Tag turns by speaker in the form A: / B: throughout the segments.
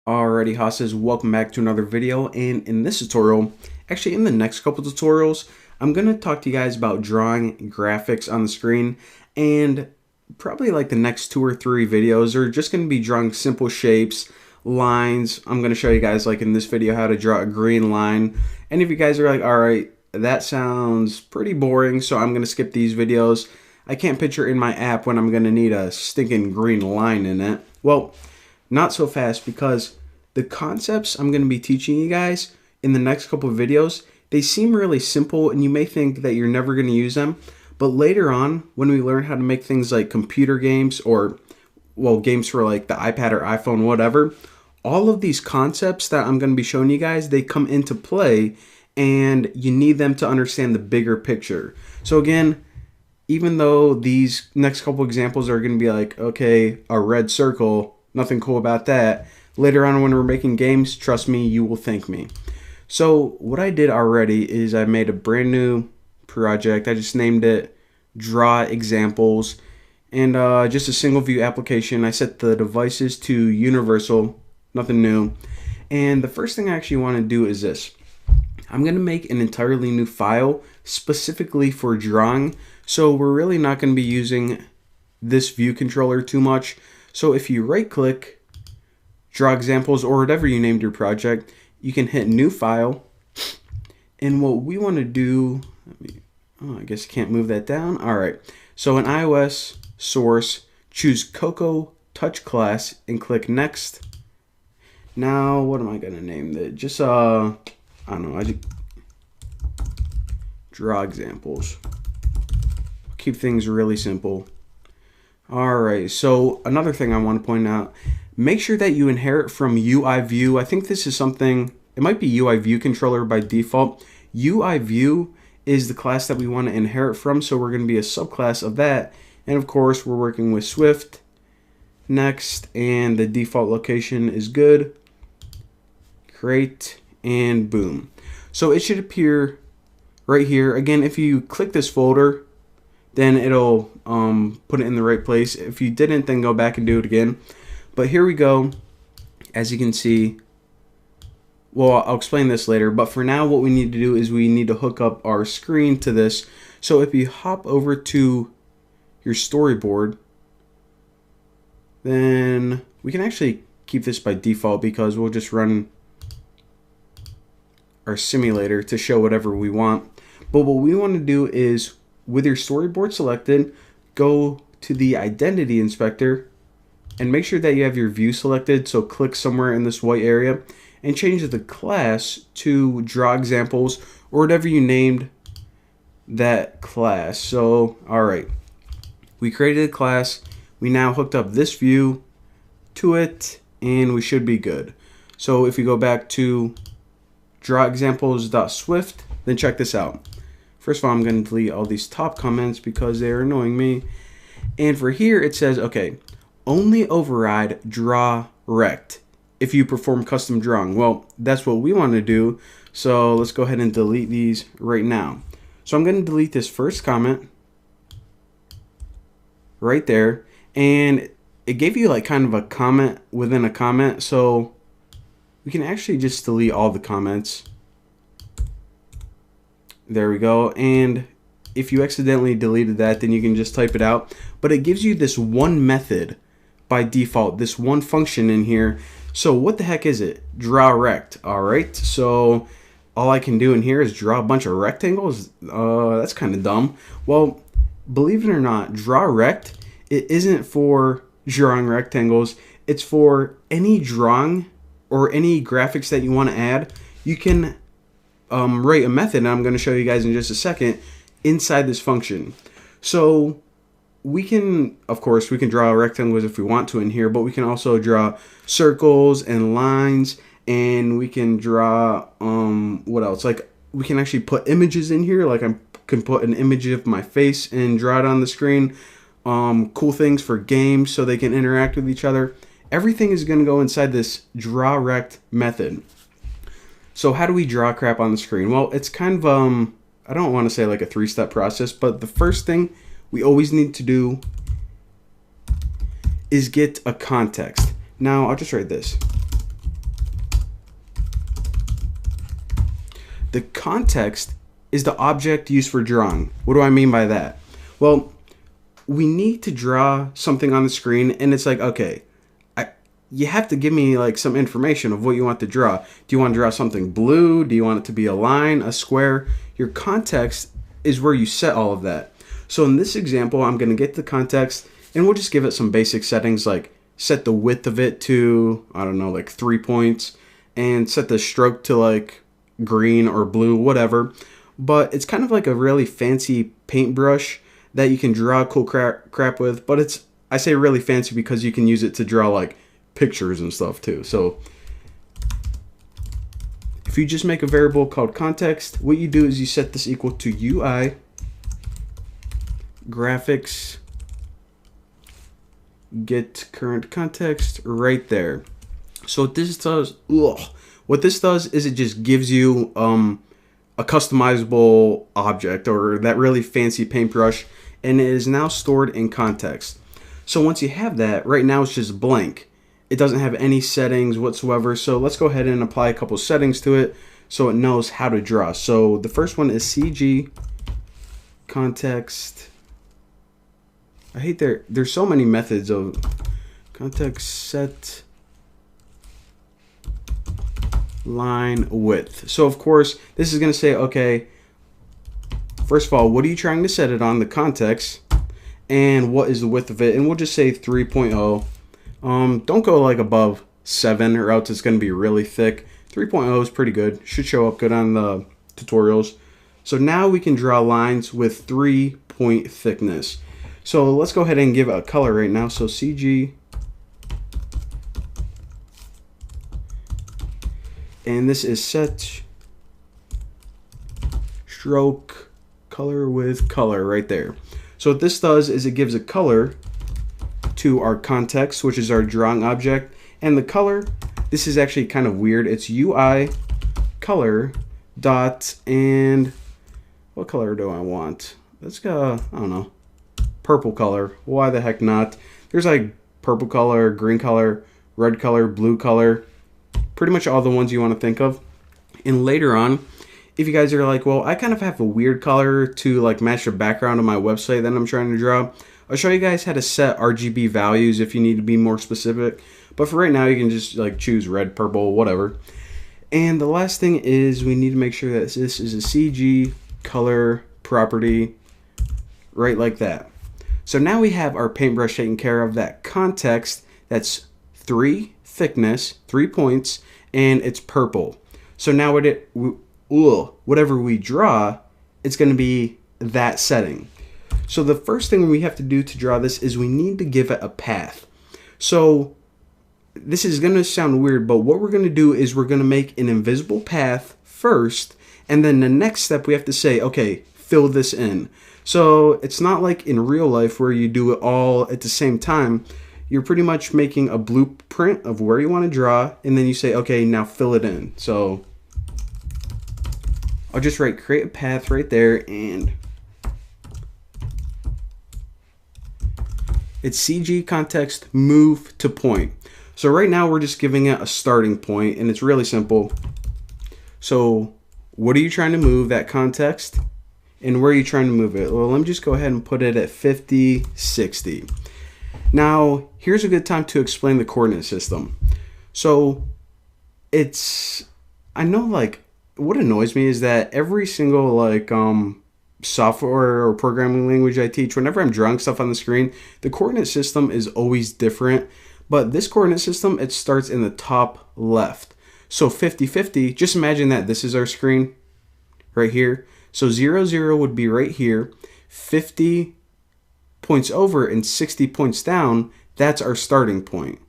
A: Alrighty, Hosses, welcome back to another video. And in this tutorial, actually in the next couple tutorials, I'm going to talk to you guys about drawing graphics on the screen. And probably like the next 2 or 3 videos are just going to be drawing simple shapes, lines. I'm going to show you guys, like in this video, how to draw a green line. And if you guys are like, alright, that sounds pretty boring, so I'm going to skip these videos. I can't picture in my app when I'm going to need a stinking green line in it. Well, not so fast, because the concepts I'm going to be teaching you guys in the next couple of videos, they seem really simple and you may think that you're never going to use them. But later on, when we learn how to make things like computer games or, well, games for like the iPad or iPhone, whatever, all of these concepts that I'm going to be showing you guys, they come into play and you need them to understand the bigger picture. So again, even though these next couple examples are going to be like, okay, a red circle, nothing cool about that. Later on when we're making games, trust me, you will thank me. So what I did already is I made a brand new project. I just named it Draw Examples, and just a single view application. I set the devices to universal, nothing new. And the first thing I actually want to do is this. I'm going to make an entirely new file specifically for drawing. So we're really not going to be using this view controller too much. So if you right click, Draw Examples, or whatever you named your project, you can hit New File. And what we want to do, I guess I can't move that down. All right. So in iOS source, choose Cocoa Touch Class and click Next. Now, what am I going to name that? Just, I don't know. Draw Examples. Keep things really simple. Alright, so another thing I want to point out, make sure that you inherit from UI View. I think this is something, it might be UI View Controller by default. UI View is the class that we want to inherit from, so we're going to be a subclass of that. And of course, we're working with Swift. Next, and the default location is good. Create, and boom. So it should appear right here. Again, if you click this folder, then it'll put it in the right place. If you didn't, then go back and do it again. But here we go. As you can see, well, I'll explain this later, but for now what we need to do is we need to hook up our screen to this. So if you hop over to your storyboard, then we can actually keep this by default because we'll just run our simulator to show whatever we want. But what we want to do is, with your storyboard selected, go to the identity inspector and make sure that you have your view selected. So click somewhere in this white area and change the class to Draw Examples or whatever you named that class. So, alright, we created a class. We now hooked up this view to it and we should be good. So if we go back to drawexamples.swift, then check this out. First of all, I'm going to delete all these top comments because they're annoying me. And for here, it says, okay, only override draw rect if you perform custom drawing. Well, that's what we want to do. So let's go ahead and delete these right now. So I'm going to delete this first comment right there. And it gave you like kind of a comment within a comment. So we can actually just delete all the comments. There we go. And if you accidentally deleted that, then you can just type it out. But it gives you this one method by default, this one function in here. So what the heck is it? Draw rect. All right. So all I can do in here is draw a bunch of rectangles. That's kind of dumb. Well, believe it or not, draw rect, it isn't for drawing rectangles. It's for any drawing or any graphics that you want to add. You can write a method, and I'm going to show you guys in just a second, inside this function. So we can, of course, we can draw rectangles if we want to in here, but we can also draw circles and lines, and we can draw, what else? Like, we can actually put images in here. Like, I can put an image of my face and draw it on the screen. Cool things for games so they can interact with each other. Everything is going to go inside this draw rect method. So how do we draw crap on the screen? Well, it's kind of, I don't want to say like a 3-step process, but the first thing we always need to do is get a context. Now, I'll just write this. the context is the object used for drawing. What do I mean by that? Well, we need to draw something on the screen, and it's like, okay, you have to give me like some information of what you want to draw. Do you want to draw something blue? Do you want it to be a line, a square? Your context is where you set all of that. So in this example, I'm going to get the context, and we'll just give it some basic settings, like set the width of it to, I don't know, like 3 points, and set the stroke to like green or blue, whatever. But it's kind of like a really fancy paintbrush that you can draw cool crap with. But it's, I say really fancy because you can use it to draw like pictures and stuff too. So if you just make a variable called context, what you do is you set this equal to UI graphics get current context right there. So what this does, is it just gives you a customizable object or that really fancy paintbrush, and it is now stored in context. So once you have that, right now it's just blank. It doesn't have any settings whatsoever. So let's go ahead and apply a couple settings to it so it knows how to draw. So the first one is CG context. I hate there's so many methods of context set line width. So of course this is going to say, okay, first of all, what are you trying to set it on, the context, and what is the width of it? And we'll just say 3.0. Don't go like above 7 or else it's going to be really thick. 3.0 is pretty good. Should show up good on the tutorials. So now we can draw lines with 3-point thickness. So let's go ahead and give it a color right now. So CG, and this is set stroke color with color right there. So what this does is it gives a color to our context, which is our drawing object, and the color, this is actually kind of weird. It's UI color dot, and what color do I want? Let's go, I don't know, purple color. Why the heck not? There's like purple color, green color, red color, blue color, pretty much all the ones you want to think of. And later on, if you guys are like, well, I kind of have a weird color to like match the background of my website that I'm trying to draw, I'll show you guys how to set RGB values if you need to be more specific. But for right now, you can just like choose red, purple, whatever. And the last thing is we need to make sure that this is a CG color property, right like that. So now we have our paintbrush taken care of. That context, that's 3 thickness, 3 points, and it's purple. So now whatever we draw, it's going to be that setting. So the first thing we have to do to draw this is we need to give it a path. So this is going to sound weird, but what we're going to do is we're going to make an invisible path first, and then the next step we have to say, okay, fill this in. So it's not like in real life where you do it all at the same time. You're pretty much making a blueprint of where you want to draw, and then you say, okay, now fill it in. So I'll just write create a path right there, and it's CG context move to point. So right now we're just giving it a starting point, and it's really simple. So what are you trying to move, that context, and where are you trying to move it? Well, let me just go ahead and put it at 50, 60. Now here's a good time to explain the coordinate system. So I know like what annoys me is that every single like software or programming language I teach, whenever I'm drawing stuff on the screen, the coordinate system is always different. But this coordinate system, it starts in the top left. So 50, 50, just imagine that this is our screen right here. So 0, 0 would be right here. 50 points over and 60 points down, that's our starting point.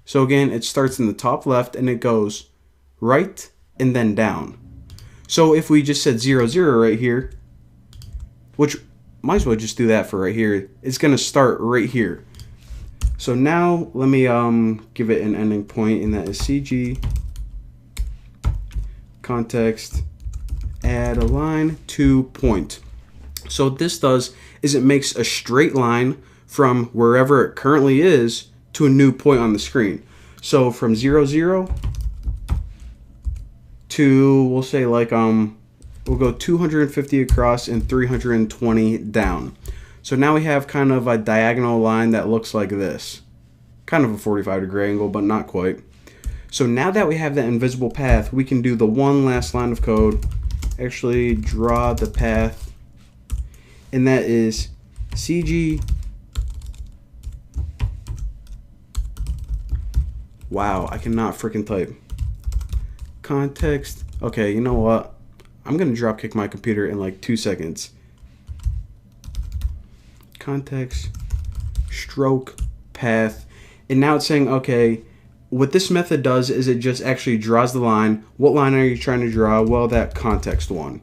A: So again, it starts in the top left and it goes right and then down. So if we just said 0, 0 right here, which might as well just do that for right here, it's going to start right here. So now let me give it an ending point, and that is CG context add a line to point. So what this does is it makes a straight line from wherever it currently is to a new point on the screen. So from 0, 0 to, we'll say like, we'll go 250 across and 320 down. So now we have kind of a diagonal line that looks like this. Kind of a 45-degree angle, but not quite. So now that we have that invisible path, we can do the one last line of code. Actually draw the path, and that is CG. Wow, I cannot freaking type. Context. Okay, you know what? I'm gonna drop kick my computer in like 2 seconds. Context, stroke, path, and now it's saying, okay, what this method does is it just actually draws the line. What line are you trying to draw? Well, that context one.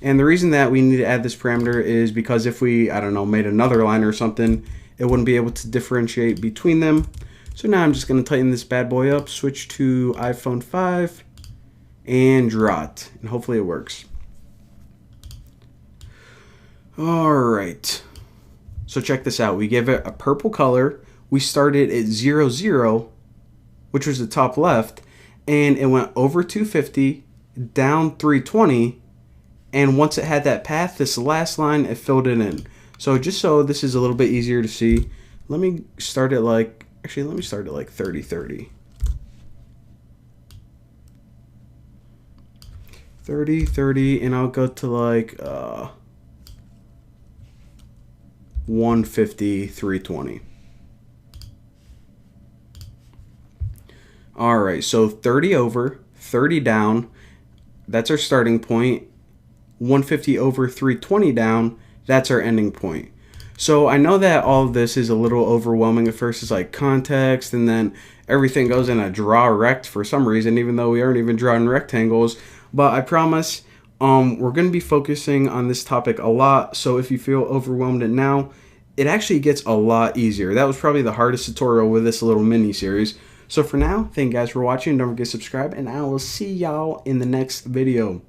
A: And the reason that we need to add this parameter is because if we, I don't know, made another line or something, it wouldn't be able to differentiate between them. So now I'm just going to tighten this bad boy up, switch to iPhone 5, and draw it. And hopefully it works. Alright. So check this out. We give it a purple color. We started at 0, 0, which was the top left, and it went over 250, down 320, and once it had that path, this last line, it filled it in. So just so this is a little bit easier to see, let me start it like, actually let me start it like 30, 30. 30, 30, and I'll go to like 150, 320. Alright, so 30 over, 30 down, that's our starting point. 150 over, 320 down, that's our ending point. So I know that all of this is a little overwhelming at first. It's like context, and then everything goes in a draw rect for some reason, even though we aren't even drawing rectangles. But I promise we're going to be focusing on this topic a lot, so if you feel overwhelmed now, it actually gets a lot easier. That was probably the hardest tutorial with this little mini series. So for now, thank you guys for watching. Don't forget to subscribe, and I will see y'all in the next video.